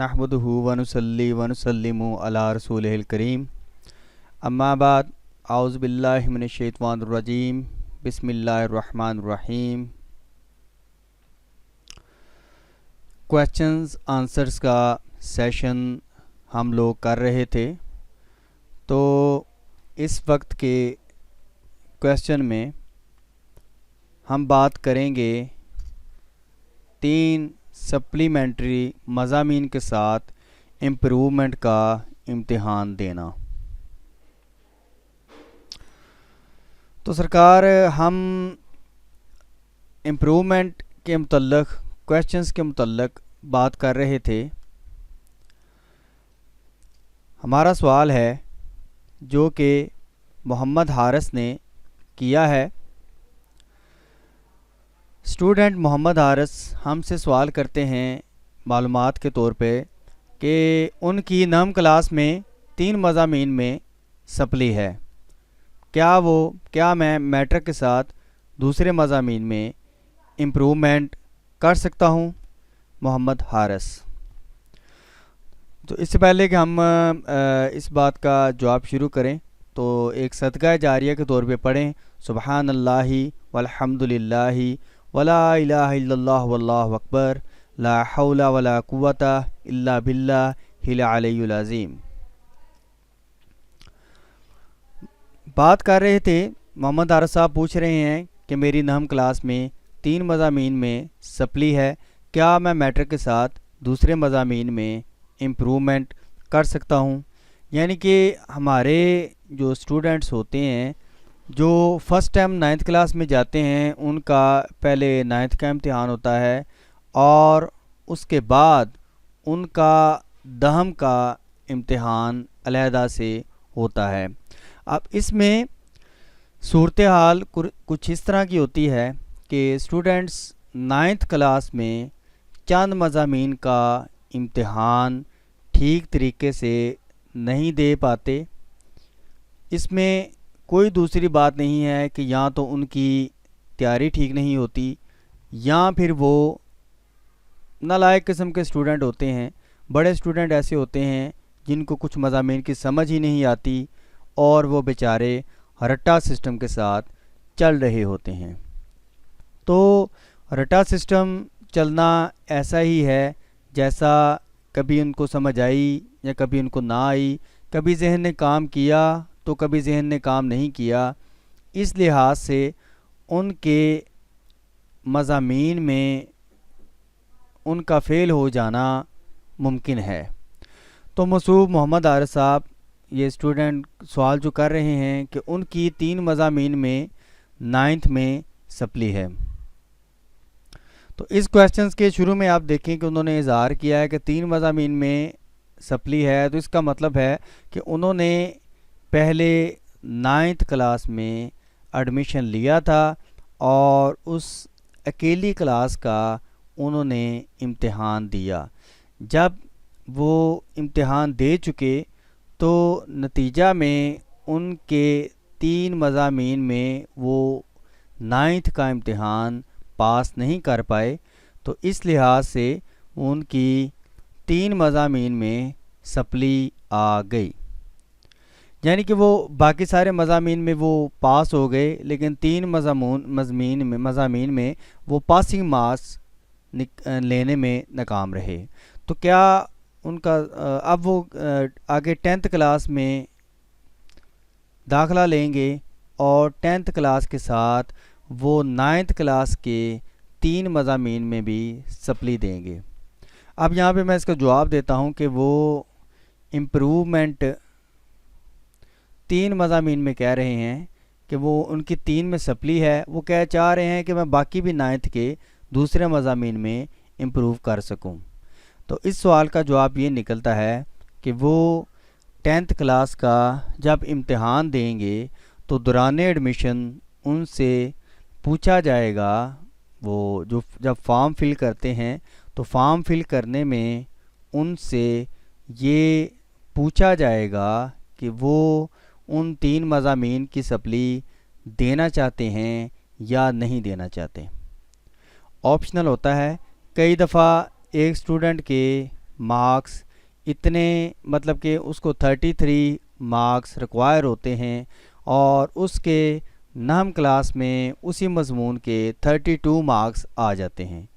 नहमदुहु व नुसल्ली व नुसल्लिमु अला रसूलिहिल करीम अम्मा बाद औज़ु बिल्लाहि मिनश शैतानिर रजीम बिस्मिल्लाहिर रहमानिर रहीम। क्वेश्चंस आंसर्स का सेशन हम लोग कर रहे थे, तो इस वक्त के क्वेश्चन में हम बात करेंगे 3 सप्लीमेंट्री मज़ामीन के साथ इम्प्रूवमेंट का इम्तिहान देना। तो सरकार हम इम्प्रूवमेंट के मुतल्लिक़ क्वेश्चंस के मुतल्लिक़ बात कर रहे थे। हमारा सवाल है जो कि मोहम्मद हारिस ने किया है। स्टूडेंट मोहम्मद हारिस हमसे सवाल करते हैं मालूमात के तौर पे कि उनकी नवम क्लास में 3 मज़ामीन में सप्ली है, क्या मैं मैट्रिक के साथ दूसरे मज़ामीन में इम्प्रूवमेंट कर सकता हूँ? मोहम्मद हारिस। तो इससे पहले कि हम इस बात का जवाब शुरू करें तो एक सदका जारिया के तौर पे पढ़ें सुबहानल्लाहि वल्हम्दुलिल्लाहि वला इलाहा इल्लल्लाह वल्लाहु अकबर ला हौला वला कुव्वता इल्ला बिल्लाहिल अलिय्युल अज़ीम। बात कर रहे थे, मोहम्मद हारिस साहब पूछ रहे हैं कि मेरी नवम क्लास में 3 मज़ामीन में सप्ली है, क्या मैं मैट्रिक के साथ दूसरे मज़ामीन में इम्प्रूवमेंट कर सकता हूँ? यानी कि हमारे जो स्टूडेंट्स होते हैं जो फ़र्स्ट टाइम 9th क्लास में जाते हैं, उनका पहले 9th का इम्तिहान होता है और उसके बाद उनका 10वीं का इम्तिहान अलहदा से होता है। अब इसमें सूरत हाल कुछ इस तरह की होती है कि स्टूडेंट्स 9th क्लास में चंद मज़ामीन का इम्तिहान ठीक तरीके से नहीं दे पाते। इसमें कोई दूसरी बात नहीं है कि या तो उनकी तैयारी ठीक नहीं होती या फिर वो नालायक किस्म के स्टूडेंट होते हैं। बड़े स्टूडेंट ऐसे होते हैं जिनको कुछ मज़ामीन की समझ ही नहीं आती और वो बेचारे रट्टा सिस्टम के साथ चल रहे होते हैं। तो रट्टा सिस्टम चलना ऐसा ही है जैसा कभी उनको समझ आई या कभी उनको ना आई, कभी जहन ने काम किया तो कभी जहन ने काम नहीं किया। इस लिहाज से उनके मज़ामीन में उनका फ़ेल हो जाना मुमकिन है। तो मसूब मोहम्मद हारिस साहब ये स्टूडेंट सवाल जो कर रहे हैं कि उनकी 3 मज़ामीन में 9th में सप्ली है। तो इस क्वेश्चंस के शुरू में आप देखें कि उन्होंने इज़हार किया है कि 3 मज़ामीन में सप्ली है, तो इसका मतलब है कि उन्होंने पहले 9th क्लास में एडमिशन लिया था और उस अकेली क्लास का उन्होंने इम्तिहान दिया। जब वो इम्तिहान दे चुके तो नतीजा में उनके 3 मज़ामीन में वो 9th का इम्तिहान पास नहीं कर पाए। तो इस लिहाज से उनकी 3 मज़ामीन में सप्ली आ गई, यानी कि वो बाकी सारे मज़ामीन में वो पास हो गए, लेकिन 3 मज़ामीन में वो पासिंग मार्क्स लेने में नाकाम रहे। तो क्या उनका अब वो आगे 10th क्लास में दाखला लेंगे और 10th क्लास के साथ वो 9th क्लास के 3 मज़ामीन में भी सप्ली देंगे। अब यहाँ पे मैं इसका जवाब देता हूँ कि वो इम्प्रूवमेंट 3 मज़ामीन में कह रहे हैं कि वो उनकी 3 में सप्ली है, वो चाह रहे हैं कि मैं बाकी भी 9th के दूसरे मज़ामीन में इम्प्रूव कर सकूं। तो इस सवाल का जवाब ये निकलता है कि वो 10th क्लास का जब इम्तिहान देंगे तो दौरान एडमिशन उनसे पूछा जाएगा, वो जो जब फॉर्म फिल करते हैं तो फॉर्म फिल करने में उनसे ये पूछा जाएगा कि वो उन 3 मज़ामीन की सप्ली देना चाहते हैं या नहीं देना चाहते। ऑप्शनल होता है। कई दफ़ा एक स्टूडेंट के मार्क्स इतने मतलब कि उसको 33 मार्क्स रिक्वायर होते हैं और उसके नहम क्लास में उसी मज़मून के 32 मार्क्स आ जाते हैं।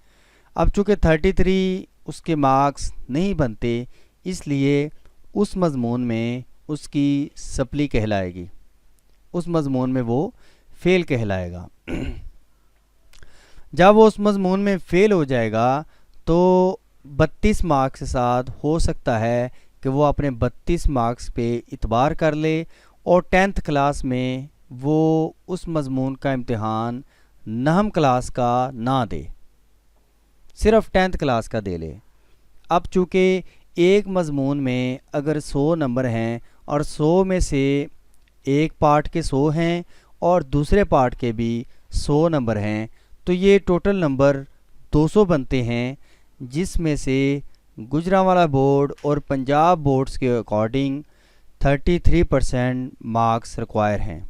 अब चूँकि 33 उसके मार्क्स नहीं बनते, इसलिए उस मज़मून में उसकी सप्ली कहलाएगी, उस मज़मून में वो फ़ेल कहलाएगा। जब वो उस मज़मून में फ़ेल हो जाएगा तो 32 मार्क्स के साथ हो सकता है कि वो अपने 32 मार्क्स पे इतबार कर ले और 10th क्लास में वो उस मज़मून का इम्तिहान नहम क्लास का ना दे, सिर्फ 10th क्लास का दे ले। अब चूँकि एक मज़मून में अगर 100 नंबर हैं और 100 में से एक पार्ट के 100 हैं और दूसरे पार्ट के भी 100 नंबर हैं, तो ये टोटल नंबर 200 बनते हैं, जिसमें से गुजरांवाला बोर्ड और पंजाब बोर्ड्स के अकॉर्डिंग 33% मार्क्स रिक्वायर हैं।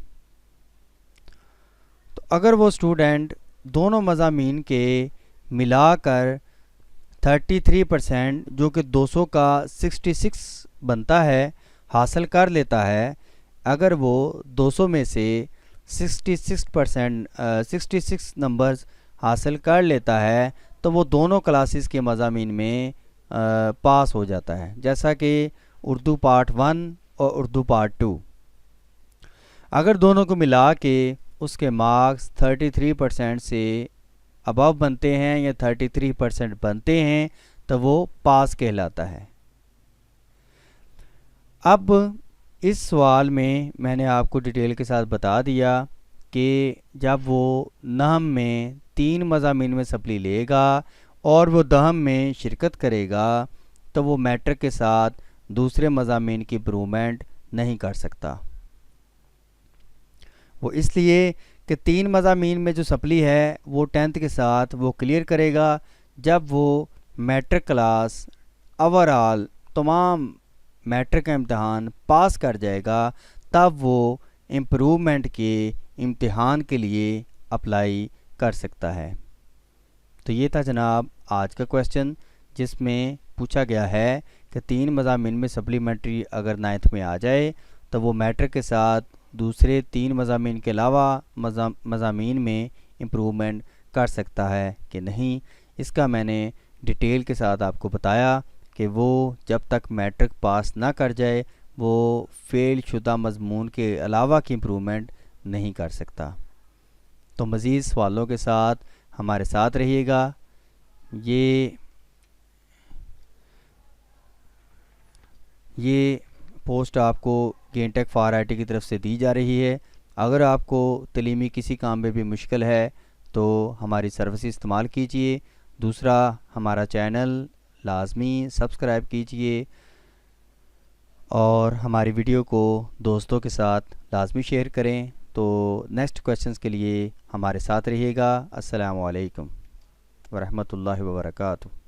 तो अगर वो स्टूडेंट दोनों मज़ामीन के मिलाकर 33% जो कि 200 का 66 बनता है हासिल कर लेता है, अगर वो 200 में से 66 नंबर्स हासिल कर लेता है तो वो दोनों क्लासेस के मज़ामीन में पास हो जाता है, जैसा कि उर्दू पार्ट 1 और उर्दू पार्ट 2। अगर दोनों को मिला के उसके मार्क्स 33% से अबव बनते हैं या 33% बनते हैं तो वो पास कहलाता है। अब इस सवाल में मैंने आपको डिटेल के साथ बता दिया कि जब वो नहम में 3 मज़ामीन में सप्ली लेगा और वो दहम में शिरकत करेगा तो वो मैट्रिक के साथ दूसरे मज़ामीन की इम्प्रूवमेंट नहीं कर सकता। वो इसलिए कि 3 मज़ामीन में जो सप्ली है वो 10th के साथ वो क्लियर करेगा। जब वो मैट्रिक क्लास ओवरऑल तमाम मैट्रिक का इम्तहान पास कर जाएगा तब वो इम्प्रूवमेंट के इम्तिहान के लिए अप्लाई कर सकता है। तो ये था जनाब आज का क्वेश्चन, जिसमें पूछा गया है कि 3 मज़ामीन में सप्लीमेंट्री अगर 9th में आ जाए तो वो मैट्रिक के साथ दूसरे 3 मज़ामीन के अलावा मज़ामीन में इम्प्रूवमेंट कर सकता है कि नहीं। इसका मैंने डिटेल के साथ आपको बताया कि वो जब तक मैट्रिक पास ना कर जाए वो फ़ेल शुदा मज़मून के अलावा की इम्प्रूवमेंट नहीं कर सकता। तो मज़ीद सवालों के साथ हमारे साथ रहिएगा। ये पोस्ट आपको गेनटेक फॉर IT की तरफ से दी जा रही है। अगर आपको तलीमी किसी काम में भी मुश्किल है तो हमारी सर्विस इस्तेमाल कीजिए। दूसरा, हमारा चैनल लाजमी सब्सक्राइब कीजिए और हमारी वीडियो को दोस्तों के साथ लाजमी शेयर करें। तो नेक्स्ट क्वेश्चंस के लिए हमारे साथ रहिएगा। अस्सलामु अलैकुम व रहमतुल्लाहि व बरकातुहू।